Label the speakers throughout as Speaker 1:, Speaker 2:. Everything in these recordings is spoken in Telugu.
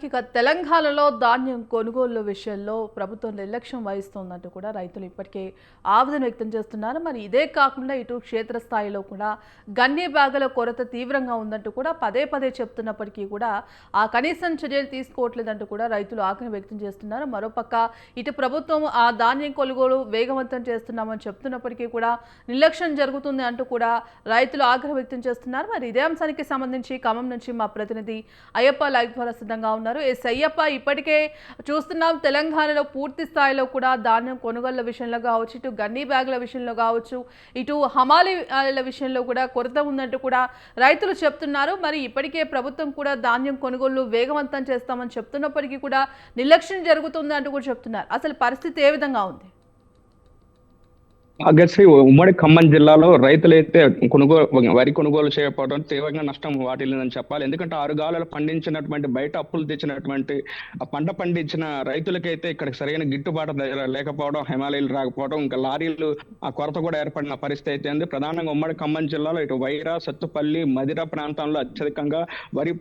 Speaker 1: ఇక తెలంగాణలో ధాన్యం కొనుగోలు విషయంలో ప్రభుత్వం నిర్లక్ష్యం వహిస్తోందంటూ కూడా రైతులు ఇప్పటికే ఆవేదన వ్యక్తం చేస్తున్నారు. మరి ఇదే కాకుండా ఇటు క్షేత్రస్థాయిలో కూడా గన్ని బ్యాగుల కొరత తీవ్రంగా ఉందంటూ కూడా పదే పదే చెప్తున్నప్పటికీ కూడా ఆ కనీసం చర్యలు తీసుకోవట్లేదంటూ కూడా రైతులు ఆగ్రహం వ్యక్తం చేస్తున్నారు. మరోపక్క ఇటు ప్రభుత్వం ఆ ధాన్యం కొనుగోలు వేగవంతం చేస్తున్నామని చెప్తున్నప్పటికీ కూడా నిర్లక్ష్యం జరుగుతుంది అంటూ కూడా రైతులు ఆగ్రహం వ్యక్తం చేస్తున్నారు. మరి ఇదే అంశానికి సంబంధించి ఖమ్మం నుంచి మా ప్రతినిధి అయ్యప్ప లైవ్ ద్వారా సిద్ధంగా ఉన్నారు. అయ్యప్ప, ఇప్పటికే చూస్తున్నాం తెలంగాణలో పూర్తి స్థాయిలో కూడా ధాన్యం కొనుగోళ్ల విషయంలో కావచ్చు, ఇటు గన్నీ బ్యాగుల విషయంలో కావచ్చు, ఇటు హమాలీల విషయంలో కూడా కొరత ఉందంటూ కూడా రైతులు చెప్తున్నారు. మరి ఇప్పటికే ప్రభుత్వం కూడా ధాన్యం కొనుగోళ్లు వేగవంతం చేస్తామని చెప్తున్నప్పటికీ కూడా నిర్లక్ష్యం జరుగుతుంది అంటూ కూడా చెప్తున్నారు. అసలు పరిస్థితి ఏ విధంగా ఉంది?
Speaker 2: భాగ్యశ్రీ, ఉమ్మడి ఖమ్మం జిల్లాలో రైతులైతే వరి కొనుగోలు చేయకపోవడం తీవ్రంగా నష్టం వాటిల్లిందని చెప్పాలి. ఎందుకంటే ఆరుగాలలో పండించినటువంటి బయట అప్పులు తెచ్చినటువంటి పంట పండించిన రైతులకైతే ఇక్కడ సరైన గిట్టుబాటు లేకపోవడం, హిమాలయాలు రాకపోవడం, ఇంకా లారీలు ఆ కొరత కూడా ఏర్పడిన పరిస్థితి అయితే ఉంది. ప్రధానంగా ఉమ్మడి ఖమ్మం జిల్లాలో ఇటు వైరా, సత్తుపల్లి, మదిర ప్రాంతంలో అత్యధికంగా వరి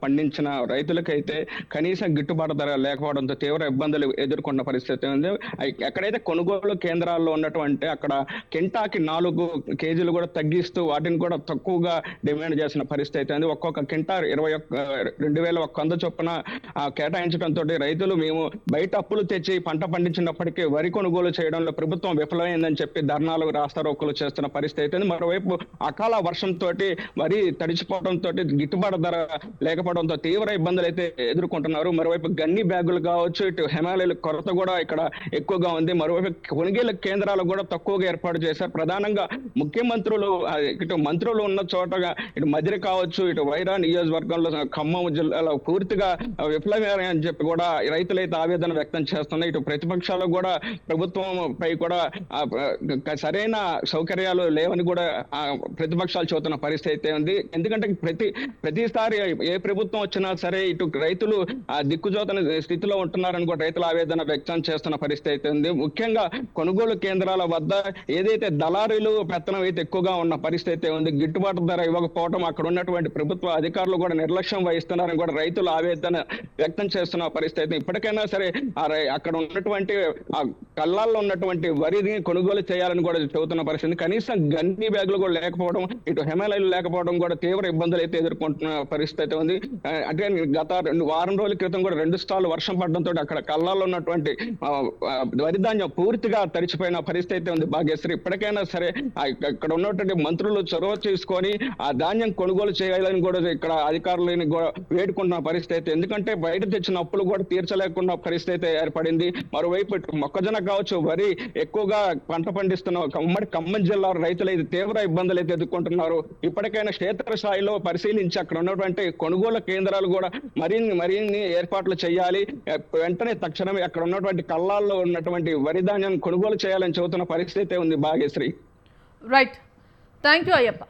Speaker 2: పండించిన రైతులకైతే కనీసం గిట్టుబాటు ధర లేకపోవడంతో తీవ్ర ఇబ్బందులు ఎదుర్కొన్న పరిస్థితి ఉంది. ఎక్కడైతే కొనుగోలు కేంద్రాల్లో ఉన్నటువంటి అక్కడ కింటాకి 4 కేజీలు కూడా తగ్గిస్తూ వాటిని కూడా తక్కువగా డిమాండ్ చేసిన పరిస్థితి అయితే ఒక్కొక్క కింటా 22,100 చొప్పున కేటాయించడంతో రైతులు మేము బయట అప్పులు తెచ్చి పంట పండించినప్పటికీ వరి కొనుగోలు చేయడంలో ప్రభుత్వం విఫలమైందని చెప్పి ధర్నాలు, రాస్తారోకోలు చేస్తున్న పరిస్థితి అయితే మరోవైపు అకాల వర్షంతో వరి తడిచిపోవడంతో గిట్టుబాటు ధర లేకపోవడంతో తీవ్ర ఇబ్బందులు అయితే ఎదుర్కొంటున్నారు. మరోవైపు గన్ని బ్యాగులు కావచ్చు, ఇటు హిమాలయాల కొరత కూడా ఇక్కడ ఎక్కువగా ఉంది. మరోవైపు కొనుగోలు కేంద్రాలు కూడా తక్కువగా ఏర్పాటు చేశారు. ప్రధానంగా ముఖ్యమంత్రులు ఇటు మంత్రులు ఉన్న చోటగా ఇటు మదిర కావచ్చు, ఇటు వైరా నియోజకవర్గంలో ఖమ్మం జిల్లాలో పూర్తిగా విఫలమని చెప్పి కూడా రైతులైతే ఆవేదన వ్యక్తం చేస్తున్నాయి. ఇటు ప్రతిపక్షాలు కూడా ప్రభుత్వం పై కూడా సరైన సౌకర్యాలు లేవని కూడా ప్రతిపక్షాలు చూస్తున్న పరిస్థితి అయితే ఉంది. ఎందుకంటే ప్రతిసారి ఏ ప్రభుత్వం వచ్చినా సరే ఇటు రైతులు దిక్కుజోతన స్థితిలో ఉంటున్నారని కూడా రైతుల ఆవేదన వ్యక్తం చేస్తున్న పరిస్థితి అయితే ఉంది. ముఖ్యంగా కొనుగోలు కేంద్రాల వద్ద ఏదైతే దళారీలు పెత్తనం అయితే ఎక్కువగా ఉన్న పరిస్థితి ఉంది. గిట్టుబాటు ధర ఇవ్వకపోవడం, అక్కడ ఉన్నటువంటి ప్రభుత్వ అధికారులు కూడా నిర్లక్ష్యం వహిస్తున్నారని కూడా రైతులు ఆవేదన వ్యక్తం చేస్తున్న పరిస్థితి. ఇప్పటికైనా సరే అక్కడ ఉన్నటువంటి కళ్ళాల్లో ఉన్నటువంటి వరిని కొనుగోలు చేయాలని కూడా చెబుతున్న పరిస్థితి. కనీసం గన్ని బ్యాగులు కూడా లేకపోవడం, ఇటు హిమాలయాలు లేకపోవడం కూడా తీవ్ర ఇబ్బందులు అయితే ఎదుర్కొంటున్న పరిస్థితి ఉంది. అంటే గత వారం రోజుల క్రితం కూడా 2 సార్లు వర్షం పడడంతో అక్కడ కళ్ళాల్లో ఉన్నటువంటి వరి ధాన్యం పూర్తిగా తడిచిపోయిన పరిస్థితి ఉంది. భాగ్యశ్రీ, ఇప్పటికైనా సరే ఇక్కడ ఉన్నటువంటి మంత్రులు చొరవ తీసుకొని ఆ ధాన్యం కొనుగోలు చేయాలని కూడా ఇక్కడ అధికారులని కూడా వేడుకుంటున్న పరిస్థితి. ఎందుకంటే బయట తెచ్చిన అప్పులు కూడా తీర్చలేకుండా పరిస్థితి ఏర్పడింది. మరోవైపు మొక్కజొన్న కావచ్చు, వరి ఎక్కువగా పంట పండిస్తున్న ఉమ్మడి ఖమ్మం జిల్లా రైతులు అయితే తీవ్ర ఇబ్బందులు అయితే ఎదుర్కొంటున్నారు. ఇప్పటికైనా క్షేత్రస్థాయిలో పరిశీలించి అక్కడ ఉన్నటువంటి కొనుగోలు కేంద్రాలు కూడా మరిన్ని ఏర్పాట్లు చేయాలి. వెంటనే తక్షణమే అక్కడ ఉన్నటువంటి కళ్ళాల్లో ఉన్నటువంటి వరి ధాన్యాన్ని కొనుగోలు చేయాలని చెబుతున్న పరిస్థితి ఉంది. Bhagyashri,
Speaker 1: right. Thank you Ayyappa.